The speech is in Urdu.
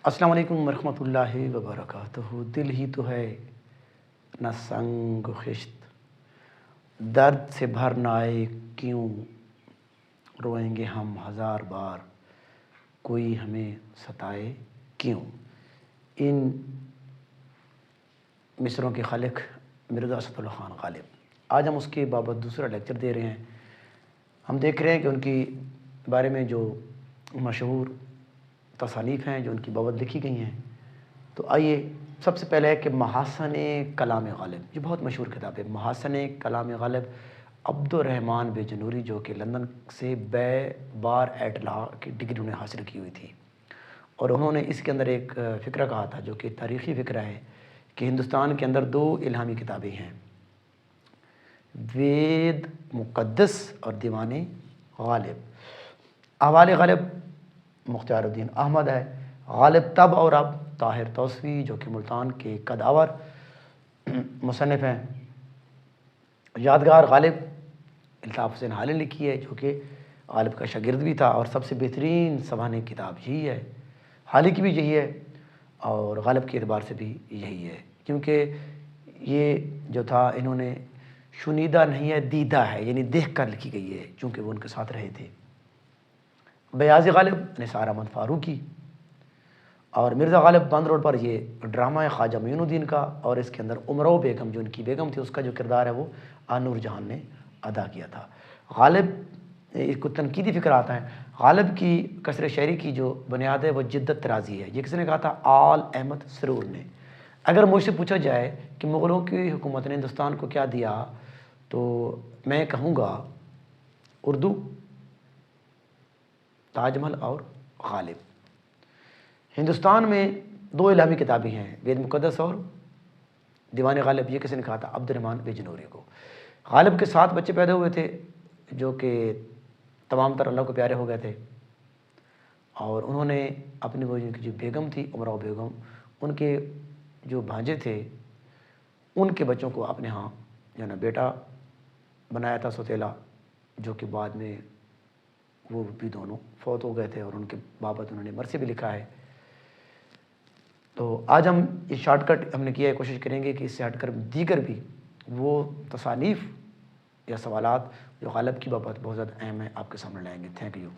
السلام علیکم ورحمۃ اللہ وبرکاتہ۔ دل ہی تو ہے نہ سنگ و خشت، درد سے بھر نہ آئے کیوں، روئیں گے ہم ہزار بار، کوئی ہمیں ستائے کیوں۔ ان مصروں کے خالق مرزا اسد اللہ خان غالب، آج ہم اس کے بابت دوسرا لیکچر دے رہے ہیں۔ ہم دیکھ رہے ہیں کہ ان کی بارے میں جو مشہور تصانیف ہیں جو ان کی بابت لکھی گئی ہیں، تو آئیے سب سے پہلے ہے کہ محاسن کلام غالب، یہ بہت مشہور کتاب ہے۔ محاسن کلام غالب عبد الرحمن بجنوری، جو کہ لندن سے بار ایٹ لا کی ڈگری انہیں حاصل کی ہوئی تھی، اور انہوں نے اس کے اندر ایک فقرہ کہا تھا جو کہ تاریخی فقرہ ہے کہ ہندوستان کے اندر دو الہامی کتابیں ہیں، وید مقدس اور دیوان غالب۔ احوال غالب مختار الدین احمد ہے، غالب تب اور اب طاہر توسوی، جو کہ ملتان کے قداور مصنف ہیں۔ یادگار غالب الطاف حسین حالی نے لکھی ہے، جو کہ غالب کا شاگرد بھی تھا، اور سب سے بہترین سوانح کتاب یہی ہے۔ حالی کی بھی یہی ہے اور غالب کے اعتبار سے بھی یہی ہے، کیونکہ یہ جو تھا انہوں نے شنیدہ نہیں ہے، دیدہ ہے، یعنی دیکھ کر لکھی گئی ہے، چونکہ وہ ان کے ساتھ رہے تھے۔ بیاض غالب نثار احمد فاروقی، اور مرزا غالب بند روڈ پر یہ ڈرامہ ہے خواجہ معین الدین کا، اور اس کے اندر امراؤ بیگم جو ان کی بیگم تھی، اس کا جو کردار ہے وہ نور جہاں نے ادا کیا تھا۔ غالب ایک کو تنقیدی فکر آتا ہے، غالب کی کثر شعری کی جو بنیاد ہے وہ جدت طرازی ہے۔ یہ کس نے کہا تھا؟ آل احمد سرور نے۔ اگر مجھ سے پوچھا جائے کہ مغلوں کی حکومت نے ہندوستان کو کیا دیا، تو میں کہوں گا اردو، تاج محل اور غالب۔ ہندوستان میں دو الہامی کتابیں ہیں، وید مقدس اور دیوان غالب۔ یہ کسی نے کہا تھا؟ عبد الرحمن بجنوری کو۔ غالب کے 7 بچے پیدا ہوئے تھے، جو کہ تمام تر اللہ کو پیارے ہو گئے تھے، اور انہوں نے اپنی وہ جو بیگم تھی امراؤ بیگم، ان کے جو بھانجے تھے ان کے بچوں کو اپنے ہاں جو نا بیٹا بنایا تھا سوتیلا، جو کہ بعد میں وہ بھی دونوں فوت ہو گئے تھے، اور ان کے بابت انہوں نے مرثی بھی لکھا ہے۔ تو آج ہم یہ شارٹ کٹ ہم نے کیا ہے، کوشش کریں گے کہ اس سے ہٹ کر دیگر بھی وہ تصانیف یا سوالات جو غالب کی بابت بہت زیادہ اہم ہیں آپ کے سامنے لائیں گے۔ Thank you.